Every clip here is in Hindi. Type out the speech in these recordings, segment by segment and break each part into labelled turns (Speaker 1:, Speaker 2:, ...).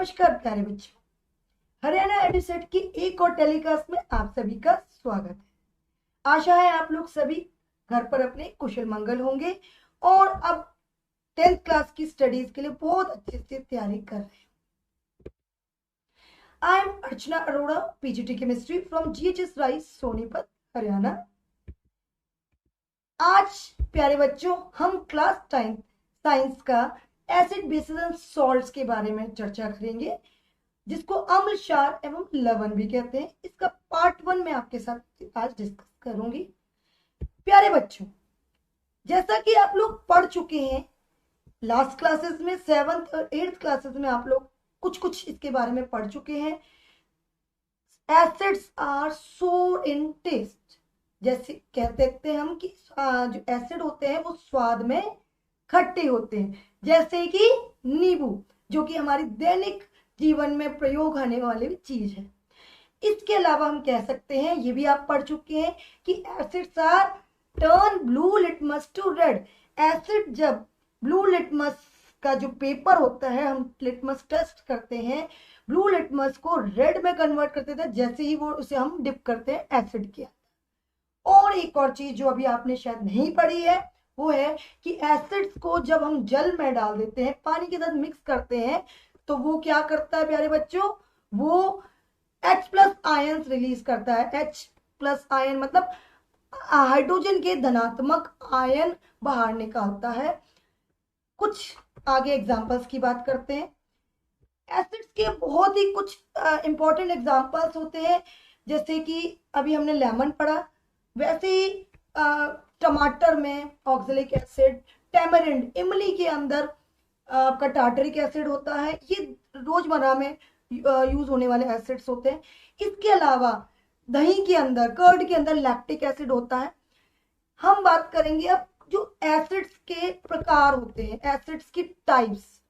Speaker 1: नमस्कार प्यारे बच्चों, हरियाणा एडुसेट की एक और टेलीकास्ट में आप सभी का स्वागत है। आशा है आप लोग सभी घर पर अपने कुशल मंगल होंगे और अब 10th क्लास की स्टडीज के लिए बहुत अच्छे से तैयारी कर रहे हैं। I am Archana Arora, PGT chemistry from GHS rice, Sonipat, Haryana. आज प्यारे बच्चों हम क्लास 10 साइंस का एसिड बेसिस एंड सॉल्ट्स के बारे में चर्चा करेंगे, जिसको अम्ल, क्षार एवं लवण भी कहते हैं। इसका पार्ट 1 में आपके साथ आज डिस्कस करूंगी। प्यारे बच्चों, जैसा कि आप लोग पढ़ चुके हैं लास्ट क्लासेस में, 7th और 8th क्लासेस में आप लोग कुछ इसके बारे में पढ़ चुके हैं। Acids are sour in test, जैसे कह सकते हैं हम कि जो एसिड होते हैं वो स्वाद में खट्टे होते हैं, जैसे कि नींबू, जो कि हमारी दैनिक जीवन में प्रयोग होने वाली चीज है। इसके अलावा हम कह सकते हैं, ये भी आप पढ़ चुके हैं, कि acids are turn blue litmus to red. Acid जब ब्लू लिटमस का जो पेपर होता है, हम लिटमस टेस्ट करते हैं, ब्लू लिटमस को रेड में कन्वर्ट करते थे जैसे ही वो उसे हम डिप करते हैं एसिड के। और एक और चीज जो अभी आपने शायद नहीं पढ़ी है, वो है कि एसिड्स को जब हम जल में डाल देते हैं, पानी के साथ मिक्स करते हैं, तो वो क्या करता है प्यारे बच्चों, वो H+ आयन रिलीज करता है। H+ आयन मतलब हाइड्रोजन के धनात्मक आयन बाहर निकालता है। कुछ आगे एग्जांपल्स की बात करते हैं। एसिड्स के बहुत ही कुछ इंपॉर्टेंट एग्जांपल्स होते हैं, जैसे कि अभी हमने लेमन पढ़ा, वैसे ही टमाटर में ऑक्सैलिक एसिड, टैमरिंड इमली के अंदर आपका टार्टरिक एसिड होता है। ये रोजमर्रा में यूज होने वाले एसिड्स होते हैं। इसके अलावा दही के अंदर, कर्ड के अंदर लैक्टिक एसिड होता है। हम बात करेंगे अब जो एसिड्स के प्रकार होते हैं, एसिड्स की टाइप्स।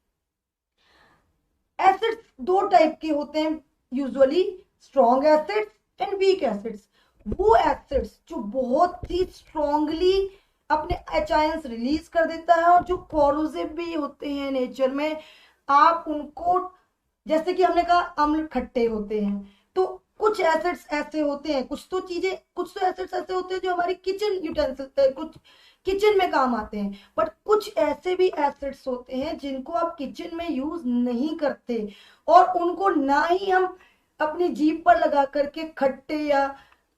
Speaker 1: एसिड्स दो टाइप के होते हैं usually, strong acids and weak acids. वो एसिड्स जो बहुत ही स्ट्रॉन्गली अपने H आयंस रिलीज कर देता है और जो कोरोसिव भी होते हैं नेचर में, आप उनको, जैसे कि हमने कहा अम्ल खट्टे होते हैं, तो कुछ एसिड्स ऐसे होते हैं, कुछ तो एसिड्स ऐसे होते हैं जो हमारी किचन यूटेंसिल, कुछ किचन में काम आते हैं, बट कुछ ऐसे भी एसिड्स होते हैं जिनको आप किचन में यूज नहीं करते और उनको ना ही हम अपनी जीभ पर लगा करके खट्टे या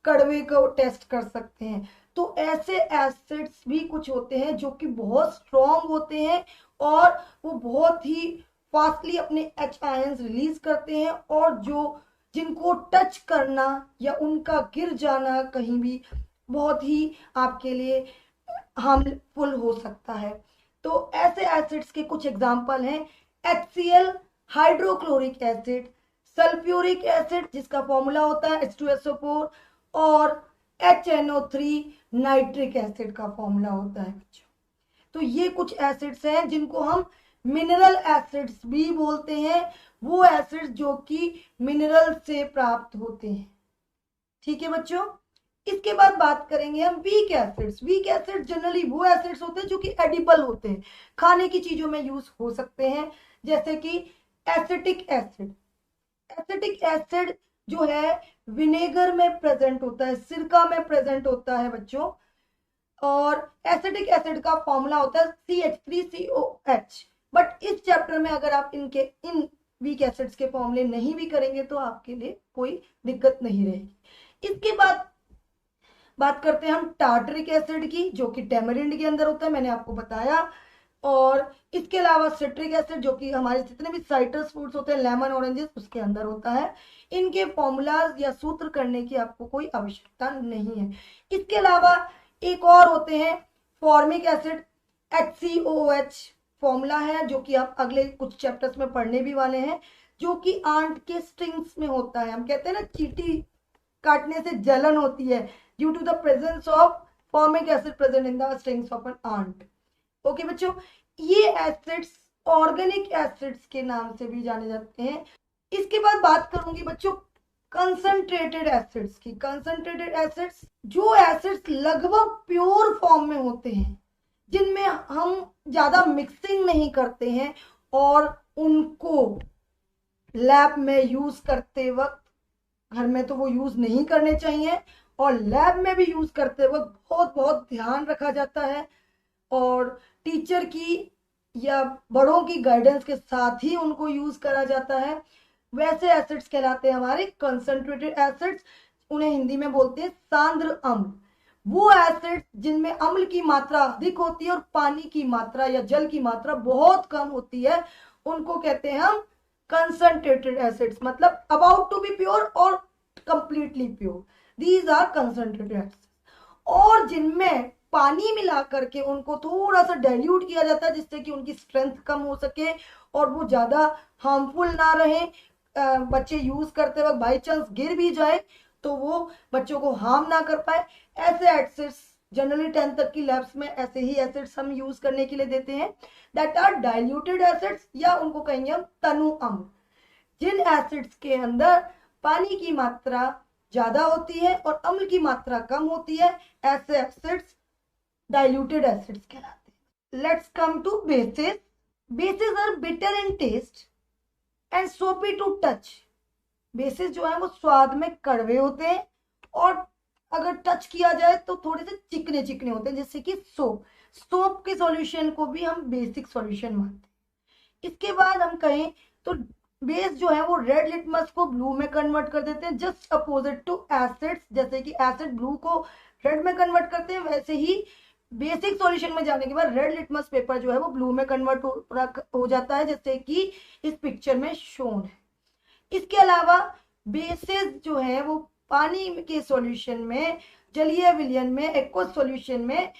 Speaker 1: कड़वे को टेस्ट कर सकते हैं। तो ऐसे एसिड्स भी कुछ होते हैं जो कि बहुत स्ट्रॉन्ग होते हैं और वो बहुत ही फास्टली अपने H आयंस रिलीज करते हैं, और जिनको टच करना या उनका गिर जाना कहीं भी बहुत ही आपके लिए हार्मफुल हो सकता है। तो ऐसे एसिड्स के कुछ एग्जांपल हैं HCl, hydrochloric acid, sulphuric acid जिसका फॉर्मूला होता है H2SO4, और HNO3 नाइट्रिक एसिड का फॉर्मूला होता है बच्चों। तो ये कुछ एसिड्स हैं जिनको हम मिनरल एसिड्स भी बोलते हैं, वो एसिड्स जो कि मिनरल से प्राप्त होते हैं। ठीक है बच्चों। इसके बाद बात करेंगे हम weak acids. Weak acid generally वो एसिड्स होते हैं जो कि एडिबल होते हैं, खाने की चीजों में यूज हो सकते हैं, जैसे कि एसिटिक एसिड। एसिटिक एसिड जो है विनेगर में प्रेजेंट होता है, सिरका में प्रेजेंट होता है बच्चों, और एसिटिक एसिड का फॉर्मूला होता है CH3COH। बट इस चैप्टर में अगर आप इन वीक एसिड्स के फॉर्मूले नहीं भी करेंगे तो आपके लिए कोई दिक्कत नहीं रहेगी। इसके बाद बात करते हैं हम टार्टरिक एसिड की, जो कि टैमरिंड के अंदर होता है, मैंने आपको बताया। और इसके अलावा सिट्रिक एसिड, जो कि हमारे जितने भी साइट्रस फ्रूट्स होते हैं, लेमन, ऑरेंजेस, उसके अंदर होता है। इनके फॉर्मूलाज या सूत्र करने की आपको कोई आवश्यकता नहीं है। इसके अलावा एक और होते हैं फॉर्मिक एसिड, HCOH फॉर्मूला है, जो कि आप अगले कुछ चैप्टर्स में पढ़ने भी वाले हैं, जो कि आंट के स्ट्रिंग्स में होता है। हम कहते हैं ना, चींटी काटने से जलन होती है due to the presence of formic acid present in the strings of an ant. Okay बच्चों, ये एसिड्स ऑर्गेनिक एसिड्स के नाम से भी जाने जाते हैं। इसके बाद बात करूंगी बच्चों कंसंट्रेटेड एसिड्स की। कंसंट्रेटेड एसिड्स जो एसिड्स लगभग प्योर फॉर्म में होते हैं, जिनमें हम ज्यादा मिक्सिंग नहीं करते हैं और उनको लैब में यूज करते वक्त, घर में तो वो यूज नहीं करने चाहिए, और लैब में भी यूज करते वक्त बहुत बहुत ध्यान रखा जाता है, और टीचर की या बड़ों की गाइडेंस के साथ ही उनको यूज करा जाता है। वैसे एसिड्स कहलाते हैं हमारे कंसंट्रेटेड एसिड्स, उन्हें हिंदी में बोलते हैं सांद्र अम्ल। वो एसिड जिनमें अम्ल की मात्रा अधिक होती है और पानी की मात्रा या जल की मात्रा बहुत कम होती है, उनको कहते हैं हम कंसंट्रेटेड एसिड्स, मतलब अबाउट टू बी प्योर और completely pure, these are concentrated acids. और जिनमें पानी मिला करके उनको थोड़ा सा डाइल्यूट किया जाता है जिससे कि उनकी स्ट्रेंथ कम हो सके और वो ज्यादा हार्मफुल ना रहे, बच्चे यूज करते वक्त बाई चांस गिर भी जाए तो वो बच्चों को हार्म ना कर पाए। ऐसे एसिड्स जनरली 10th तक की लैब्स में ऐसे ही एसिड्स हम यूज करने के लिए देते हैं, दैट आर डाइल्यूटेड एसिड्स, या उनको कहेंगे हम तनु अम्ल। जिन एसिड्स के अंदर पानी की मात्रा ज्यादा होती है और अम्ल की मात्रा कम होती है, ऐसे एसिड्स डाइल्यूटेड एसिड्स कहलाते हैं। Let's come to bases. Bases are bitter in taste and soapy to touch. Bases जो है वो स्वाद में कड़वे होते हैं और अगर टच किया जाए तो थोड़े से चिकने चिकने होते हैं, जैसे कि सोप के सॉल्यूशन को भी हम बेसिक सॉल्यूशन मानते हैं। इसके बाद हम कहें तो बेस जो है वो रेड लिटमस को ब्लू में कन्वर्ट कर देते हैं, जस्ट अपोजिट टू एसिड्स। जैसे कि एसिड ब्लू को रेड में कन्वर्ट करते हैं, वैसे ही बेसिक सॉल्यूशन में जाने के बाद रेड लिटमस पेपर जो है वो ब्लू में कन्वर्ट हो जाता है, जैसे कि इस पिक्चर में शोन है। इसके अलावा बेसिस जो है वो पानी के सॉल्यूशन में, जलीय विलयन में, एक्वस सॉल्यूशन में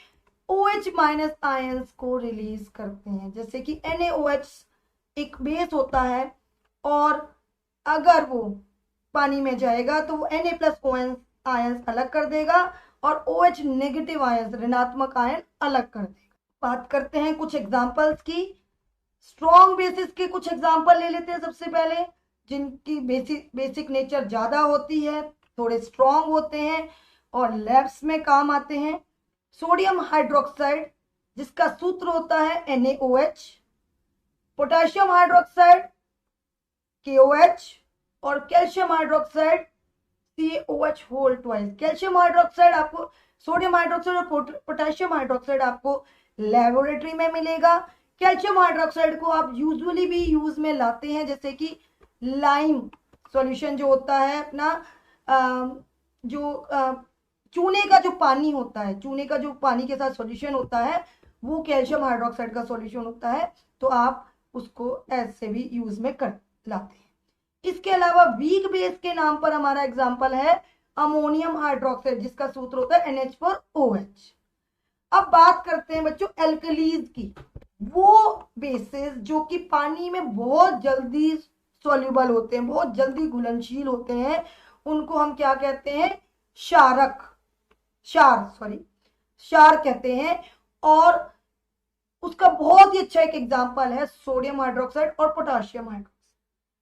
Speaker 1: OH माइनस आयंस को रिलीज करते हैं, जैसे कि NaOH एक बेस होता है और अगर वो पानी में जाएगा तो वो Na प्लस आयंस अलग कर देगा और OH नेगेटिव आयंस, ऋणात्मक आयन अलग कर देगा। बात करते हैं कुछ एग्जांपल्स की। स्ट्रॉन्ग बेसिस के कुछ एग्जांपल ले लेते हैं सबसे पहले, जिनकी बेसिक नेचर ज्यादा होती है, थोड़े स्ट्रॉन्ग होते हैं और लैब्स में काम आते हैं। सोडियम हाइड्रोक्साइड जिसका सूत्र होता है NaOH, पोटेशियम हाइड्रोक्साइड KOH और calcium hydroxide CaOH whole twice. Calcium hydroxide आपको, सोडियम हाइड्रोक्साइड और पोटेशियम हाइड्रोक्साइड आपको लेबोरेटरी में मिलेगा। कैल्शियम हाइड्रोक्साइड को आप यूजुअली भी यूज में लाते हैं, जैसे कि लाइम सॉल्यूशन जो होता है अपना, चूने का जो पानी होता है, चूने का जो पानी के साथ सॉल्यूशन होता है वो कैल्शियम हाइड्रोक्साइड का सॉल्यूशन होता है, तो आप उसको ऐसे भी यूज में कर लाते हैं। इसके अलावा वीक बेस के नाम पर हमारा एग्जांपल है अमोनियम हाइड्रोक्साइड जिसका सूत्र होता है NH4OH। अब बात करते हैं बच्चों एल्कलीज की। वो बेसिस जो कि पानी में बहुत जल्दी सॉल्युबल होते हैं, बहुत जल्दी घुलनशील होते हैं, उनको हम क्या कहते हैं, क्षार कहते हैं। और उसका बहुत ही अच्छा एक एग्जांपल है सोडियम हाइड्रोक्साइड और potassium hydroxide.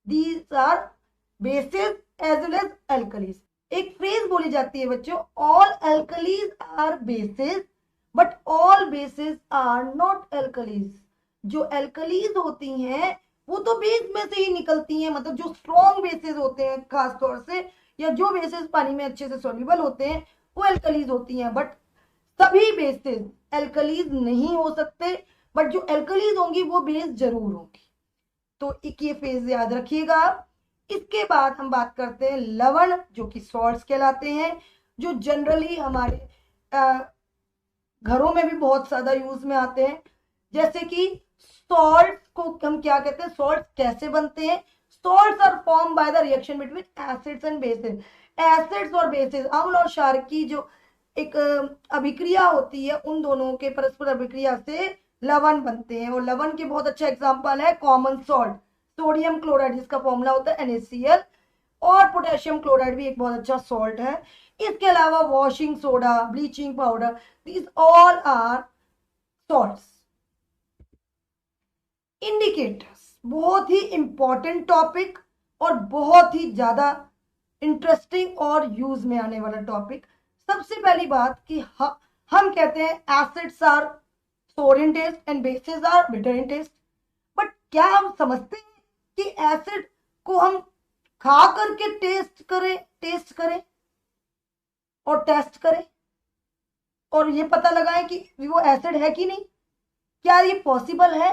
Speaker 1: These are bases as well as alkalis. एक फ्रेज बोली जाती है बच्चों, all alkalis are bases but all bases are not alkalis. जो एल्कलीज होती हैं वो तो बेस में से ही निकलती हैं, मतलब जो स्ट्रॉन्ग बेसिस होते हैं खास तौर से, या जो बेसिस पानी में अच्छे से सॉल्युबल होते हैं वो एल्कलीज होती हैं। बट सभी बेसिस एल्कलीज नहीं हो सकते, बट जो एल्कलीज होंगी वो बेस जरूर होंगी। तो एक ये फेज याद रखिएगा आप। इसके बाद हम बात करते हैं लवण जो कि सॉल्ट्स कहलाते हैं, जो जनरली हमारे घरों में भी बहुत ज्यादा यूज में आते हैं। जैसे कि सॉल्ट को हम क्या कहते हैं, सॉल्ट कैसे बनते हैं, salts are form by the reaction between acids and bases. Acids और बेसिस, अम्ल और क्षार की जो एक अभिक्रिया होती है, उन दोनों के परस्पर अभिक्रिया से लवण बनते हैं। और लवण के बहुत अच्छा एग्जांपल है कॉमन सॉल्ट, सोडियम क्लोराइड जिसका फॉर्मूला होता है NaCl, और पोटेशियम क्लोराइड भी एक बहुत अच्छा सॉल्ट है। इसके अलावा washing soda, bleaching powder, these all are salts. Indicators बहुत ही इंपॉर्टेंट टॉपिक और बहुत ही ज्यादा इंटरेस्टिंग और यूज में आने वाला टॉपिक। सबसे पहली बात कि हम कहते हैं acids are sour in taste and bases are bitter in taste, but क्या हम समझते हैं कि एसिड को हम खा करके टेस्ट करें और टेस्ट करें और ये पता लगाएं कि वो एसिड है कि नहीं? क्या ये पॉसिबल है?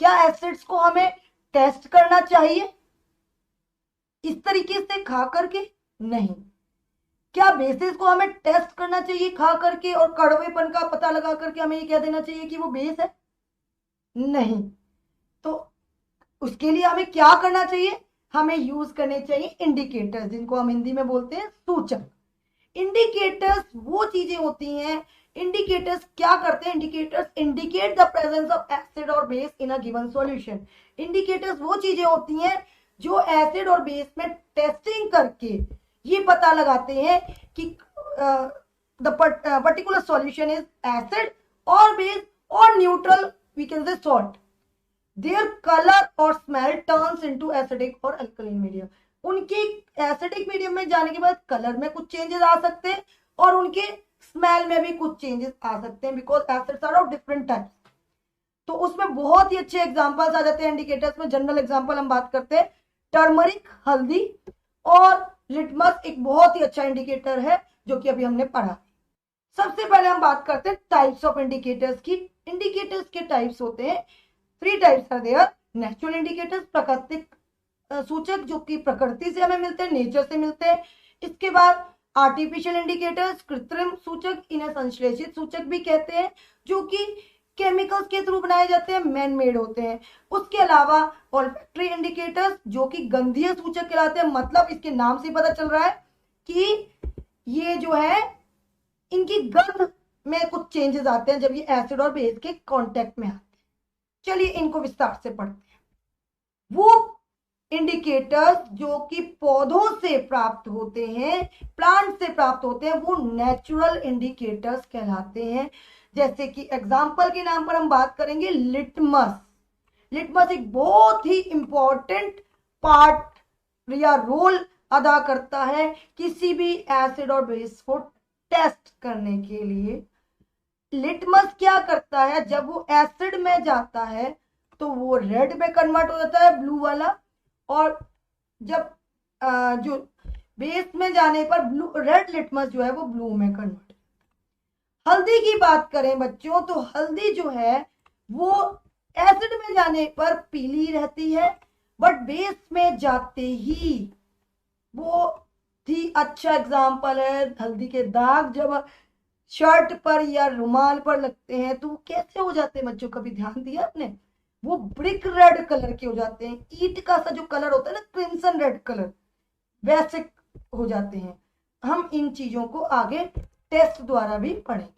Speaker 1: क्या एसिड्स को हमें टेस्ट करना चाहिए इस तरीके से खा करके? नहीं। क्या बेसिस को हमें टेस्ट करना चाहिए खा करके और कड़वेपन का पता लगा करके हमें ये कह देना चाहिए कि वो बेस है? नहीं। तो उसके लिए हमें क्या करना चाहिए? हमें यूज करने चाहिए इंडिकेटर्स, जिनको हम हिंदी में बोलते हैं सूचक। इंडिकेटर्स वो चीजें होती हैं, इंडिकेटर्स क्या करते हैं? Indicators indicate the presence of acid और base in a given solution. Indicators वो चीजें होती हैं जो एसिड और बेस में टेस्टिंग करके ये पता लगाते हैं कि the particular solution is acid और बेस और neutral, we can say salt. Their colour और स्मेल टर्न्स इनटू एसिडिक और अल्कलीन मीडियम। उनके एसिडिक मीडियम में जाने के बाद कलर में कुछ चेंजेस आ सकते हैं और उनके स्मेल में भी कुछ चेंजेस आ सकते हैं, because acids are of different types. तो उसमें बहुत ही अच्छे एग्जांपल्स आ जाते हैं इंडिकेटर्स में। जनरल एग्जांपल हम बात करते हैं, टर्मरिक हल्दी और लिटमस एक बहुत ही अच्छा इंडिकेटर है जो कि अभी हमने पढ़ा। सबसे पहले हम बात करते हैं टाइप्स ऑफ इंडिकेटर्स की। इंडिकेटर्स के टाइप्स होते हैं, 3 types are there. Natural indicators, प्राकृतिक सूचक जो कि प्रकृति से हमें मिलते हैं, नेचर से मिलते हैं। इसके बाद आर्टिफिशियल इंडिकेटर्स, कृत्रिम सूचक, इन्हें संश्लेषित सूचक भी कहते हैं, जो कि केमिकल्स के थ्रू बनाए जाते हैं, मैन मेड होते हैं। उसके अलावा ऑल्फैक्टरी इंडिकेटर्स जो कि गंधीय सूचक कहलाते हैं, मतलब इसके नाम से पता चल रहा है कि ये जो है इनकी गंध में कुछ चेंजेस आते हैं जब ये एसिड और बेस के कांटेक्ट में आते हैं। चलिए इनको विस्तार से पढ़ते हैं। वो इंडिकेटर्स जो कि पौधों से प्राप्त होते हैं, प्लांट से प्राप्त होते हैं, वो नेचुरल इंडिकेटर्स कहलाते हैं। जैसे कि एग्जांपल के नाम पर हम बात करेंगे लिटमस। लिटमस एक बहुत ही इंपॉर्टेंट पार्ट या रोल अदा करता है किसी भी एसिड और बेस को टेस्ट करने के लिए। लिटमस क्या करता है, जब वो एसिड में जाता है तो वो रेड में कन्वर्ट हो जाता है, ब्लू वाला, और जब जो बेस में जाने पर ब्लू, रेड लिटमस जो है वो ब्लू में कन्वर्ट। हल्दी की बात करें बच्चों, तो हल्दी जो है वो एसिड में जाने पर पीली रहती है, बट बेस में जाते ही वो ही अच्छा एग्जाम्पल है हल्दी के दाग जब शर्ट पर या रुमाल पर लगते हैं तो कैसे हो जाते हैं बच्चों, कभी ध्यान दिया आपने? वो ब्रिक रेड कलर के हो जाते हैं, ईट का सा जो कलर होता है ना, क्रिम्सन रेड कलर, वैसे हो जाते हैं। हम इन चीजों को आगे टेस्ट द्वारा भी पढ़ेंगे।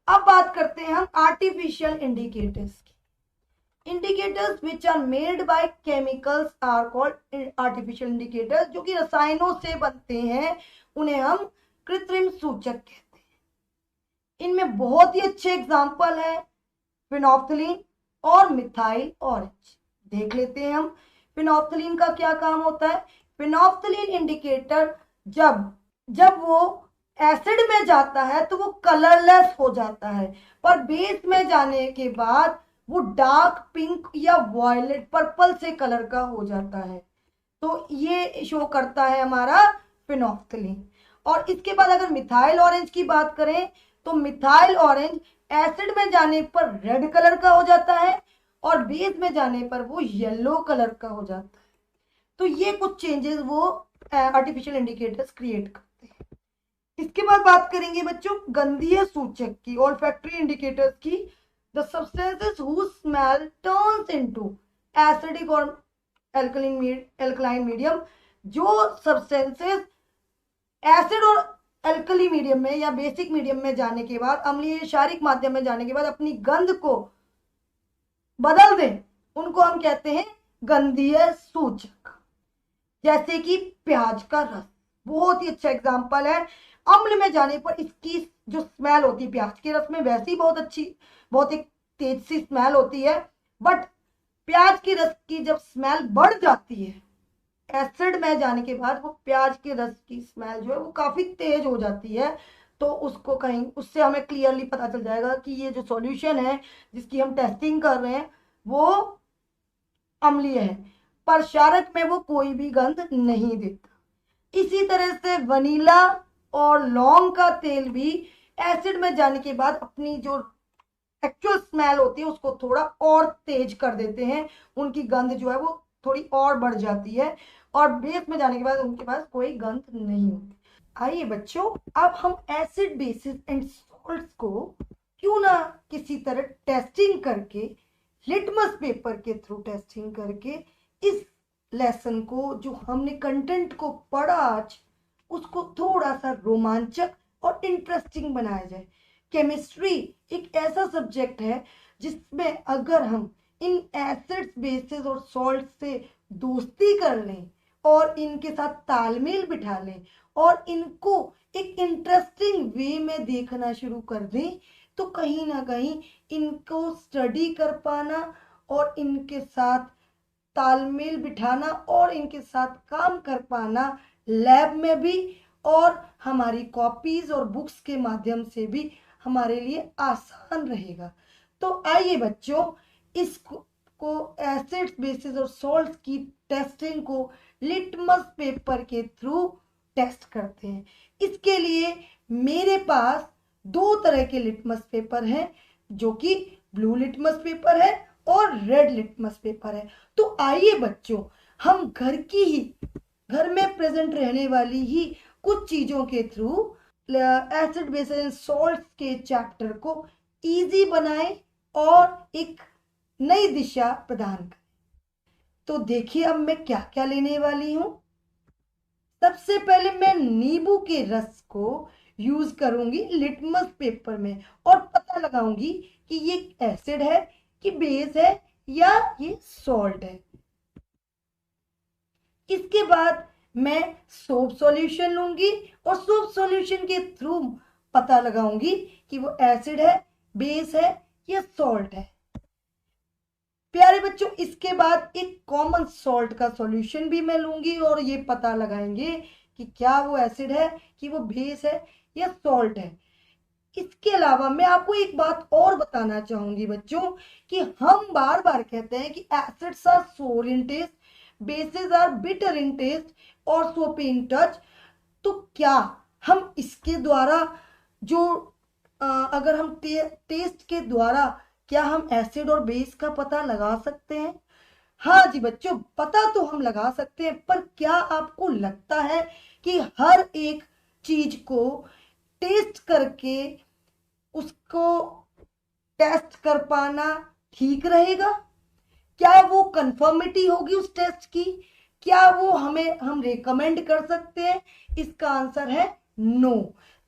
Speaker 1: अब बात करते हैं हम आर्टिफिशियल इंडिकेटर्स की। Indicators which are made by chemicals are called artificial indicators. जो कि रसायनों से बनते हैं उन्हें हम कृत्रिम सूचक कहते हैं। इनमें बहुत ही अच्छे एग्जाम्पल है फिनोफ्थलीन और मिथाइल ऑरेंज। देख लेते हैं हम फिनोफ्थलीन का क्या काम होता है। फिनोफ्थलीन इंडिकेटर जब वो एसिड में जाता है तो वो कलरलेस हो जाता है, पर बेस में जाने के बाद वो डार्क पिंक या वॉयलेट पर्पल से कलर का हो जाता है। तो ये शो करता है हमारा फिनोफ्थलीन। और इसके बाद अगर मिथाइल ऑरेंज की बात करें तो मिथाइल ऑरेंज एसिड में जाने पर रेड कलर का हो जाता है और बेस में जाने पर वो येलो कलर का हो जाता है। तो ये कुछ चेंजेस वो आर्टिफिशियल इंडिकेटर्स क्रिएट करते हैं। इसके बाद बात करेंगे बच्चों गंधीय सूचक की, ऑल्फैक्टरी इंडिकेटर्स की। The substances whose smell turns into acidic और एल्कलाइन मीडियम। जो सब्सटेंसेस एसिड और अल्कली मीडियम में या बेसिक मीडियम में जाने के बाद, अम्लीय क्षारीय माध्यम में जाने के बाद अपनी गंध को बदल दें, उनको हम कहते हैं गंधीय सूचक। जैसे कि प्याज का रस बहुत ही अच्छा एग्जाम्पल है। अम्ल में जाने पर इसकी जो स्मेल होती है प्याज के रस में वैसी बहुत अच्छी, बहुत एक तेज सी स्मेल होती है, बट प्याज के रस की जब स्मेल बढ़ जाती है एसिड में जाने के बाद, वो प्याज के रस की स्मेल जो है वो काफी तेज हो जाती है। तो उसको कहीं उससे हमें क्लियरली पता चल जाएगा कि ये जो सॉल्यूशन है जिसकी हम टेस्टिंग कर रहे हैं वो अम्लीय है। पर क्षारक में वो कोई भी गंध नहीं देता। इसी तरह से वनीला और लौंग का तेल भी एसिड में जाने के बाद अपनी जो एक्चुअल स्मेल होती है उसको थोड़ा और तेज कर देते हैं, उनकी गंध जो है वो थोड़ी और बढ़ जाती है, और बेस में जाने के बाद उनके पास कोई गंध नहीं होती। आइए बच्चों, अब हम एसिड बेसिस एंड सॉल्ट्स को क्यों ना किसी तरह टेस्टिंग करके, लिटमस पेपर के थ्रू टेस्टिंग करके इस लेसन को, जो हमने कंटेंट को पढ़ा आज, उसको थोड़ा सा रोमांचक और इंटरेस्टिंग बनाया जाए। केमिस्ट्री एक ऐसा सब्जेक्ट है जिसमें अगर हम इन एसिड्स बेसिस और सॉल्ट से दोस्ती कर लें और इनके साथ तालमेल बिठा लें और इनको एक इंटरेस्टिंग वे में देखना शुरू कर दें, तो कहीं ना कहीं इनको स्टडी कर पाना और इनके साथ तालमेल बिठाना और इनके साथ काम कर पाना लैब में भी और हमारी कॉपीज और बुक्स के माध्यम से भी हमारे लिए आसान रहेगा। तो आइए बच्चों, इसको एसिड्स बेसिस और सॉल्ट्स की टेस्टिंग को लिटमस पेपर के थ्रू टेस्ट करते हैं। इसके लिए मेरे पास दो तरह के लिटमस पेपर हैं, जो कि ब्लू लिटमस पेपर है और रेड लिटमस पेपर है। तो आइए बच्चों, हम घर में प्रेजेंट रहने वाली ही कुछ चीजों के through acid basis and salts के चैप्टर को इजी बनाएं और एक नई दिशा प्रदान करें। तो देखिए अब मैं क्या क्या लेने वाली हूं। सबसे पहले मैं नींबू के रस को यूज करूंगी लिटमस पेपर में और पता लगाऊंगी कि ये एसिड है कि बेस है या ये सॉल्ट है। इसके बाद मैं सोप सॉल्यूशन लूंगी और सोप सॉल्यूशन के थ्रू पता लगाऊंगी कि वो एसिड है, बेस है या सॉल्ट है। प्यारे बच्चों, इसके बाद एक कॉमन सॉल्ट का सॉल्यूशन भी मैं लूंगी और ये पता लगाएंगे कि क्या वो एसिड है कि वो बेस है या सॉल्ट है। इसके अलावा मैं आपको एक बात और बताना चाहूंगी बच्चों कि हम बार बार कहते हैं कि acids are sour in taste, bases are bitter in taste और सोपी इन टच। तो क्या हम इसके द्वारा जो अगर हम टेस्ट के द्वारा क्या हम एसिड और बेस का पता लगा सकते हैं? हाँ जी बच्चों, पता तो हम लगा सकते हैं, पर क्या आपको लगता है कि हर एक चीज को टेस्ट करके उसको टेस्ट कर पाना ठीक रहेगा? क्या वो कंफर्मिटी होगी उस टेस्ट की? क्या वो हम रेकमेंड कर सकते हैं? इसका आंसर है नो।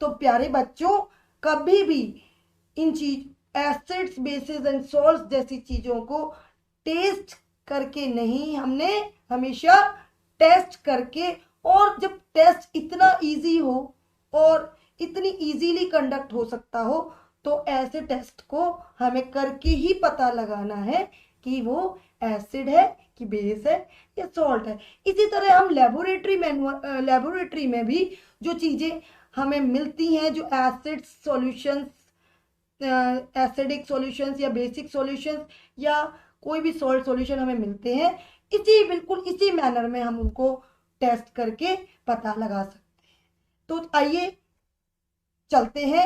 Speaker 1: तो प्यारे बच्चों, कभी भी इन चीज एसिड्स बेसिस एंड सॉल्ट्स जैसी चीजों को टेस्ट करके नहीं, हमने हमेशा टेस्ट करके, और जब टेस्ट इतना इजी हो और इतनी इजीली कंडक्ट हो सकता हो तो ऐसे टेस्ट को हमें करके ही पता लगाना है कि वो एसिड है कि बेस है या सॉल्ट है। इसी तरह हम लेबोरेटरी में भी जो चीजें हमें मिलती हैं, जो एसिड सॉल्यूशंस, एसिडिक सॉल्यूशंस या बेसिक सॉल्यूशंस या कोई भी सॉल्ट सॉल्यूशन हमें मिलते हैं, बिल्कुल इसी मैनर में हम उनको टेस्ट करके पता लगा सकते हैं। तो आइए चलते हैं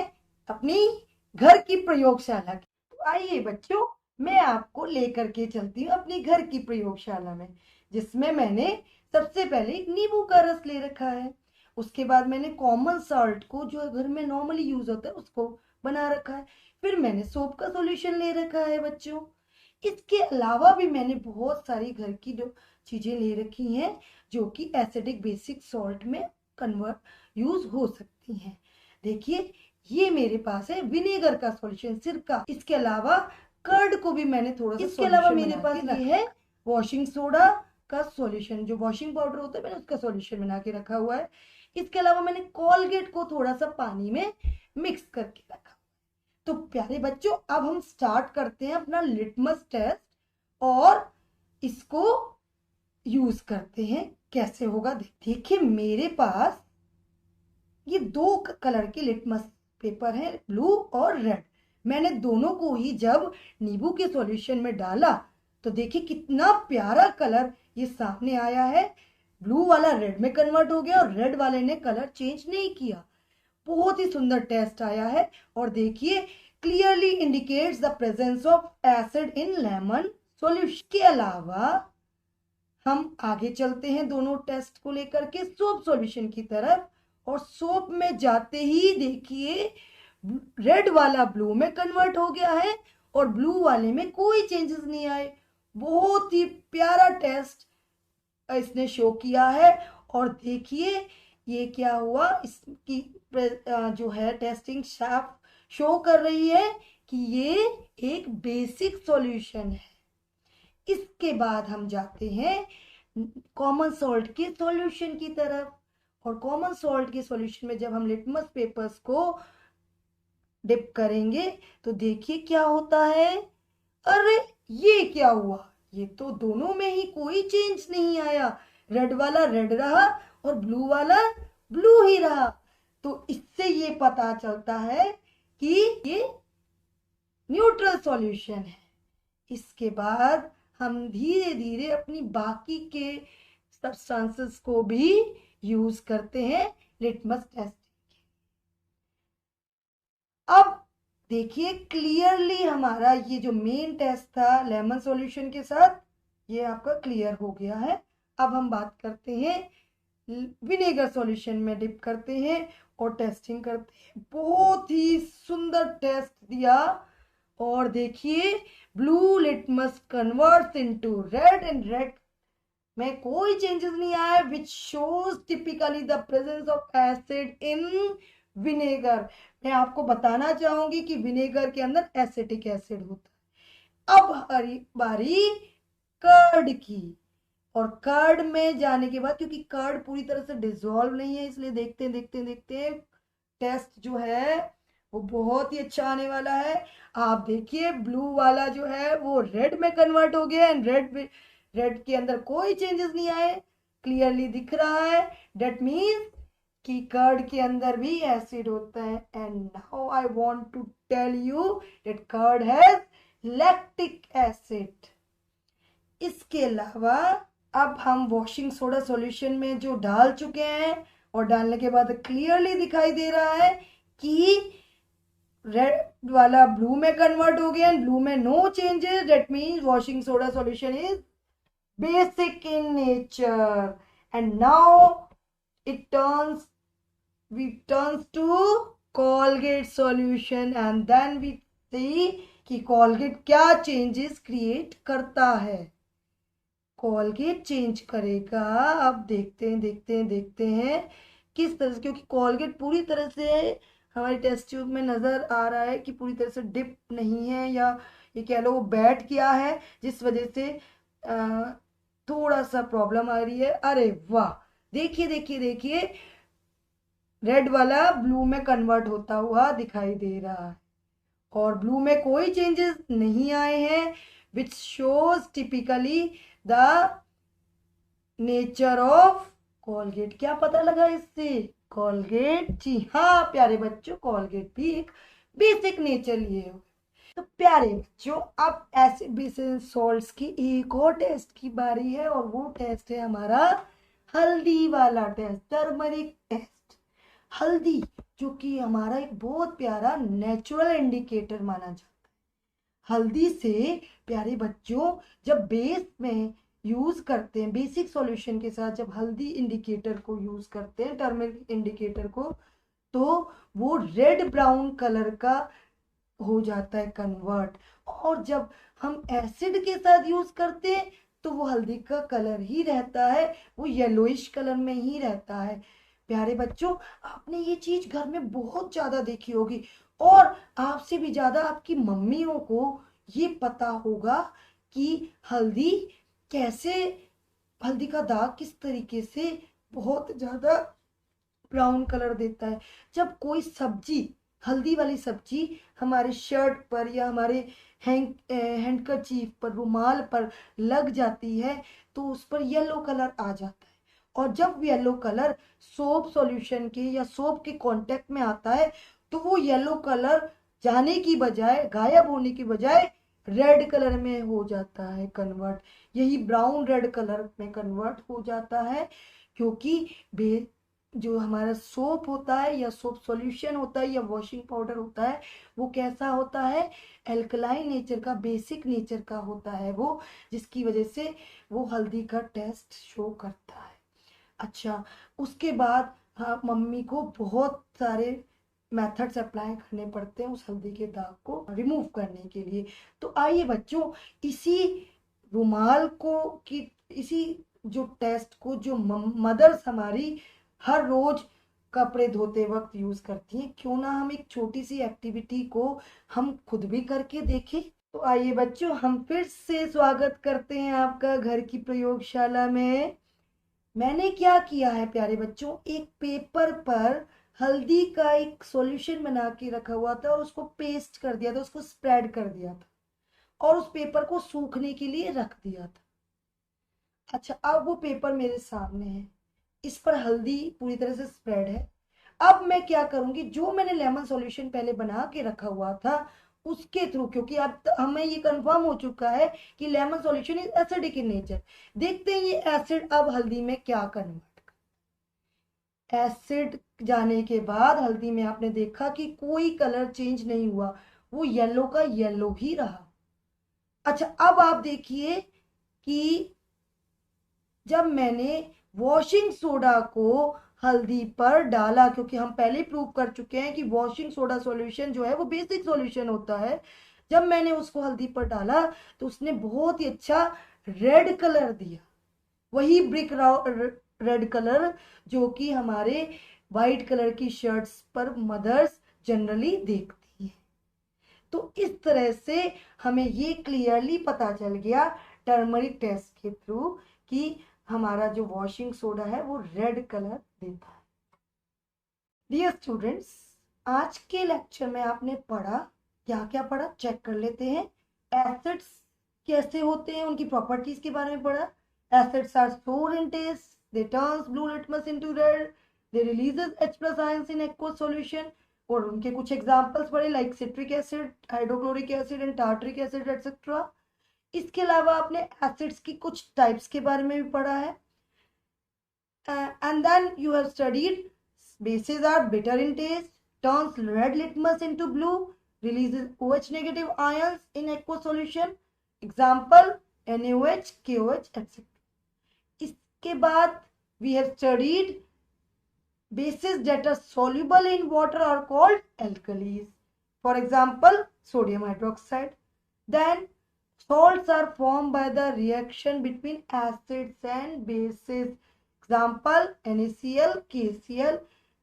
Speaker 1: अपनी घर की प्रयोगशाला की। तो आइए बच्चों, मैं आपको लेकर के चलती हूँ अपनी घर की प्रयोगशाला में, जिसमें मैंने सबसे पहले एक नींबू का रस ले रखा है। उसके बाद मैंने कॉमन सॉल्ट को, जो घर में नॉर्मली यूज होता है, उसको बना रखा है। फिर मैंने सोप का सॉल्यूशन ले रखा है बच्चों। इसके अलावा भी मैंने बहुत सारी घर की जो चीजें ले रखी हैं जो कि एसिडिक बेसिक सॉल्ट में कन्वर्ट यूज हो सकती हैं। देखिए, ये मेरे पास है विनेगर का सॉल्यूशन, सिरका। इसके अलावा कर्ड को भी मैंने थोड़ा सा, इसके अलावा मेरे पास ये है वॉशिंग सोडा का सॉल्यूशन, जो वॉशिंग पाउडर होता है, मैंने उसका सॉल्यूशन बना के रखा हुआ है। इसके अलावा मैंने कोलगेट को थोड़ा सा पानी में मिक्स करके रखा। तो प्यारे बच्चों, अब हम स्टार्ट करते हैं अपना लिटमस टेस्ट और इसको यूज करते हैं। कैसे होगा देखिए, मेरे पास ये दो कलर के लिटमस पेपर है, ब्लू और रेड। मैंने दोनों को ही जब नींबू के सॉल्यूशन में डाला तो देखिए कितना प्यारा कलर ये सामने आया है, ब्लू वाला रेड में कन्वर्ट हो गया और रेड वाले ने कलर चेंज नहीं किया। बहुत ही सुंदर टेस्ट आया है। और देखिए clearly indicates the presence of acid in lemon solution. के अलावा हम आगे चलते हैं दोनों टेस्ट को लेकर के सोप सॉल्यूशन की तरफ, और सोप में जाते ही देखिए रेड वाला ब्लू में कन्वर्ट हो गया है और ब्लू वाले में कोई चेंजेस नहीं आए। बहुत ही प्यारा टेस्ट इसने शो किया है। और देखिए ये क्या हुआ, इसकी जो है टेस्टिंग साफ शो कर रही है कि ये एक बेसिक सॉल्यूशन है। इसके बाद हम जाते हैं कॉमन सॉल्ट के सॉल्यूशन की तरफ, और कॉमन सॉल्ट के सॉल्यूशन में जब हम लिटमस पेपर्स को डिप करेंगे तो देखिए क्या होता है। अरे ये क्या हुआ, ये तो दोनों में ही कोई चेंज नहीं आया, रेड वाला रेड रहा और ब्लू वाला ब्लू ही रहा। तो इससे ये पता चलता है कि ये न्यूट्रल सॉल्यूशन है। इसके बाद हम धीरे धीरे अपनी बाकी के सब्सटेंसेस को भी यूज करते हैं लिटमस टेस्ट। अब देखिए क्लियरली हमारा ये जो मेन टेस्ट था लेमन सॉल्यूशन के साथ, ये आपका क्लियर हो गया है। अब हम बात करते हैं विनेगर सॉल्यूशन में डिप करते हैं और टेस्टिंग करते हैं। बहुत ही सुंदर टेस्ट दिया। और देखिए blue litmus converts into red and red में कोई चेंजेस नहीं आया, which shows typically the presence of acid in vinegar. मैं आपको बताना चाहूंगी कि विनेगर के अंदर एसिटिक एसिड होता है। अब हरी बारी कर्ड की, और कर्ड में जाने के बाद, क्योंकि कर्ड पूरी तरह से डिसॉल्व नहीं है, इसलिए देखते देखते देखते टेस्ट जो है वो बहुत ही अच्छा आने वाला है। आप देखिए ब्लू वाला जो है वो रेड में कन्वर्ट हो गया एंड रेड के अंदर कोई चेंजेस नहीं आए, क्लियरली दिख रहा है। डेट मीन्स कि कर्ड के अंदर भी एसिड होता है। And now I want to tell you that curd has lactic acid. इसके अलावा अब हम वॉशिंग सोडा सॉल्यूशन में जो डाल चुके हैं, और डालने के बाद क्लियरली दिखाई दे रहा है कि रेड वाला ब्लू में कन्वर्ट हो गया एंड ब्लू में no changes. That means washing soda solution is basic in nature. And now it turns to Colgate solution, and then we see कि Colgate क्या changes create करता है। Colgate change करेगा, अब देखते हैं किस तरह से, क्योंकि Colgate पूरी तरह से हमारी टेस्ट ट्यूब में नजर आ रहा है कि पूरी तरह से डिप नहीं है, या ये कह लो बैठ गया है, जिस वजह से थोड़ा सा प्रॉब्लम आ रही है। अरे वाह, देखिए रेड वाला ब्लू में कन्वर्ट होता हुआ दिखाई दे रहा है और ब्लू में कोई चेंजेस नहीं आए हैं, which shows typically the nature of Colgate. क्या पता लगा इससे? कोलगेट, जी हाँ प्यारे बच्चों, कोलगेट भी एक बेसिक नेचर लिए हुए। तो प्यारे बच्चों, अब एसिड बेसिस सॉल्ट्स की एक और टेस्ट की बारी है, और वो टेस्ट है हमारा हल्दी वाला टेस्ट, टर्मरिक टेस्ट। हल्दी जो कि हमारा एक बहुत प्यारा नेचुरल इंडिकेटर माना जाता है। हल्दी से प्यारे बच्चों जब बेस में यूज करते हैं, बेसिक सॉल्यूशन के साथ जब हल्दी इंडिकेटर को यूज करते हैं, टर्मरिक इंडिकेटर को, तो वो रेड ब्राउन कलर का हो जाता है कन्वर्ट। और जब हम एसिड के साथ यूज करते हैं तो वो हल्दी का कलर ही रहता है, वो येलोइश कलर में ही रहता है। प्यारे बच्चों, आपने ये चीज घर में बहुत ज्यादा देखी होगी, और आपसे भी ज्यादा आपकी मम्मियों को ये पता होगा कि हल्दी का दाग किस तरीके से बहुत ज्यादा ब्राउन कलर देता है। जब कोई सब्जी, हल्दी वाली सब्जी हमारे शर्ट पर या हमारे हैंडकरचीफ पर, रुमाल पर लग जाती है तो उस पर येलो कलर आ जाता है। और जब येलो कलर सोप सॉल्यूशन के या सोप के कांटेक्ट में आता है तो वो येलो कलर जाने की बजाय, गायब होने की बजाय रेड कलर में हो जाता है कन्वर्ट, यही ब्राउन रेड कलर में कन्वर्ट हो जाता है, क्योंकि जो हमारा सोप होता है या सोप सॉल्यूशन होता है या वॉशिंग पाउडर होता है वो कैसा होता है, एल्कलाइन नेचर का, बेसिक नेचर का होता है वो, जिसकी वजह से वो हल्दी का टेस्ट शो करता है। अच्छा, उसके बाद हाँ, मम्मी को बहुत सारे मेथड्स अप्लाई करने पड़ते हैं उस हल्दी के दाग को रिमूव करने के लिए। तो आइए बच्चों, इसी रुमाल को कि इसी जो टेस्ट को जो मदर्स हमारी हर रोज कपड़े धोते वक्त यूज करती हैं, क्यों ना हम एक छोटी सी एक्टिविटी को हम खुद भी करके देखें। तो आइए बच्चों, हम फिर से स्वागत करते हैं आपका घर की प्रयोगशाला में। मैंने क्या किया है प्यारे बच्चों, एक पेपर पर हल्दी का एक सॉल्यूशन बना के रखा हुआ था और उसको पेस्ट कर दिया था, उसको स्प्रेड कर दिया था और उस पेपर को सूखने के लिए रख दिया था। अच्छा, अब वो पेपर मेरे सामने है, इस पर हल्दी पूरी तरह से स्प्रेड है। अब मैं क्या करूंगी, जो मैंने लेमन सॉल्यूशन पहले बना के रखा हुआ था उसके थ्रू, क्योंकि अब हमें ये कंफर्म हो चुका है कि lemon solution is acidic in nature, देखते हैं ये एसिड अब हल्दी में क्या कन्वर्ट। एसिड जाने के बाद हल्दी में आपने देखा कि कोई कलर चेंज नहीं हुआ, वो येलो का येलो ही रहा। अच्छा, अब आप देखिए कि जब मैंने वॉशिंग सोडा को हल्दी पर डाला, क्योंकि हम पहले प्रूव कर चुके हैं कि वॉशिंग सोडा सॉल्यूशन जो है वो बेसिक सॉल्यूशन होता है, जब मैंने उसको हल्दी पर डाला तो उसने बहुत ही अच्छा रेड कलर दिया, वही ब्रिक रेड कलर जो कि हमारे वाइट कलर की शर्ट्स पर मदर्स जनरली देखती है। तो इस तरह से हमें ये क्लियरली पता चल गया टर्मरिक टेस्ट के थ्रू कि हमारा जो वॉशिंग सोडा है वो रेड कलर देता है। डियर स्टूडेंट्स, आज के लेक्चर में आपने पढ़ा, क्या क्या पढ़ा चेक कर लेते हैं। एसिड्स कैसे होते हैं, उनकी प्रॉपर्टीज के बारे में पढ़ा। Acids are sour in taste, they turns blue litmus into red, they releases H+ ions in aqueous solution, और उनके कुछ एग्जांपल्स पढ़े like citric acid, hydrochloric acid and tartaric acid etcetera. इसके अलावा आपने एसिड्स की कुछ टाइप्स के बारे में भी पढ़ा है। And then you have studied bases are bitter in taste, turns red litmus into blue, releases OH negative ions in aqueous solution, example NaOH, KOH, etc. इसके बाद we have studied bases that are soluble in water are called alkalis, for example sodium hydroxide. Then salts are formed by the reaction between acids and bases, example NaCl, KCl.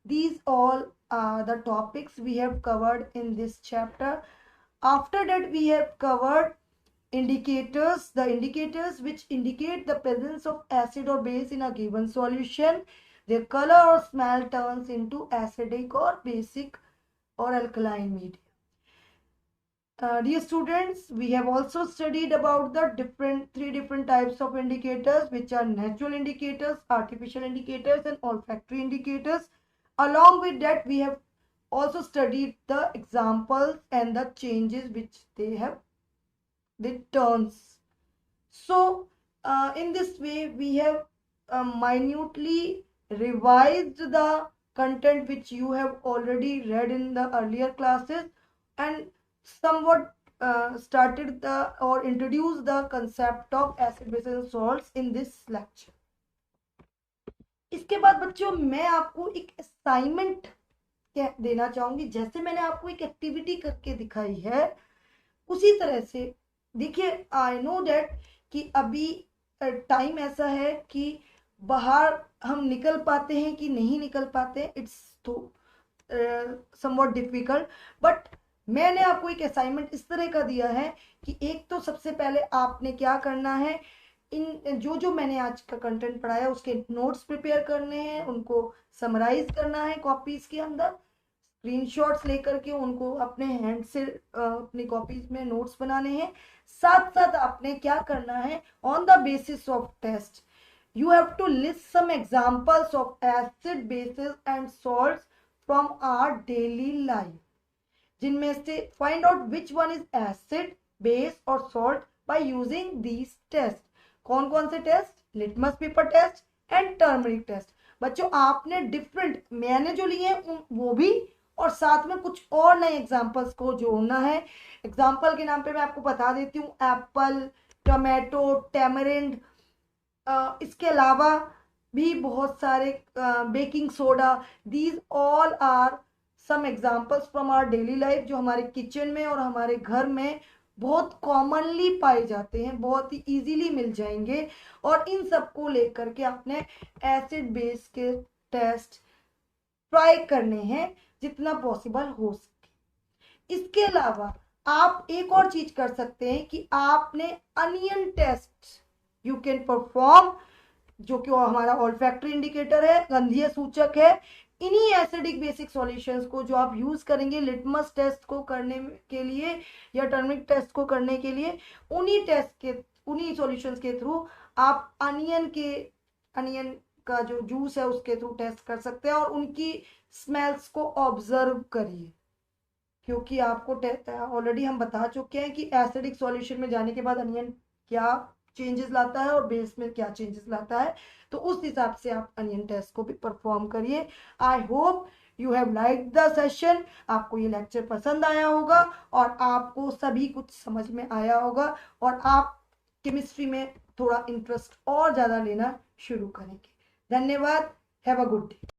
Speaker 1: These all are the topics we have covered in this chapter. After that we have covered indicators, the indicators which indicate the presence of acid or base in a given solution. Their color or smell turns into acidic or basic or alkaline medium. Dear students, we have also studied about the three different types of indicators, which are natural indicators, artificial indicators, and olfactory indicators. Along with that, we have also studied the examples and the changes which they have, the terms. So, in this way, we have minutely revised the content which you have already read in the earlier classes, and somewhat started the or introduced the concept of acid bases and salts in this lecture. इसके बाद बच्चों मैं आपको एक असाइनमेंट देना चाहूंगी। जैसे मैंने आपको एक एक्टिविटी करके दिखाई है उसी तरह से देखिए, आई नो डेट कि अभी टाइम ऐसा है कि बाहर हम निकल पाते हैं कि नहीं निकल पाते, इट्स तो समवॉट डिफिकल्ट, बट मैंने आपको एक असाइनमेंट इस तरह का दिया है कि एक तो सबसे पहले आपने क्या करना है, इन जो मैंने आज का कंटेंट पढ़ाया उसके नोट्स प्रिपेयर करने हैं, उनको समराइज करना है कॉपीज के अंदर, स्क्रीनशॉट्स लेकर के उनको अपने हैंड से अपनी कॉपीज में नोट्स बनाने हैं। साथ साथ आपने क्या करना है, on the basis of taste you have to list some examples of acid bases and salts from our daily life, जिनमें से find out which one is acid base और salt by using these test. कौन कौन से test? Litmus paper test and turmeric test. बच्चों आपने डिफरेंट, मैंने जो लिए हैं वो भी, और साथ में कुछ और नए एग्जाम्पल्स को जोड़ना है। एग्जाम्पल के नाम पे मैं आपको बता देती हूँ, एप्पल, टोमेटो, टेमरिंड, इसके अलावा भी बहुत सारे, baking soda, these all are some examples from our daily life, जो हमारे किचन में और हमारे घर में बहुत कॉमनली पाए जाते हैं, बहुत ही इजीली मिल जाएंगे। और इन सबको लेकर के आपने एसिड बेस के टेस्ट ट्राई करने हैं जितना पॉसिबल हो सके। इसके अलावा आप एक और चीज कर सकते हैं कि आपने onion test you can perform, जो कि हमारा ऑल्फैक्टरी इंडिकेटर है, गंधीय सूचक है। इन्हीं एसिडिक बेसिक सॉल्यूशंस को जो आप यूज करेंगे लिटमस टेस्ट को करने के लिए या टर्मरिक टेस्ट को करने के लिए, उन्हीं सॉल्यूशंस के थ्रू आप अनियन का जो जूस है उसके थ्रू टेस्ट कर सकते हैं और उनकी स्मेल्स को ऑब्जर्व करिए। क्योंकि आपको ऑलरेडी हम बता चुके हैं कि एसिडिक सॉल्यूशन में जाने के बाद अनियन क्या चेंजेस लाता है और बेस में क्या चेंजेस लाता है, तो उस हिसाब से आप अनियन टेस्ट को भी परफॉर्म करिए। I hope you have like the session. आपको ये लेक्चर पसंद आया होगा और आपको सभी कुछ समझ में आया होगा और आप केमिस्ट्री में थोड़ा इंटरेस्ट और ज्यादा लेना शुरू करेंगे। धन्यवाद। Have a good day.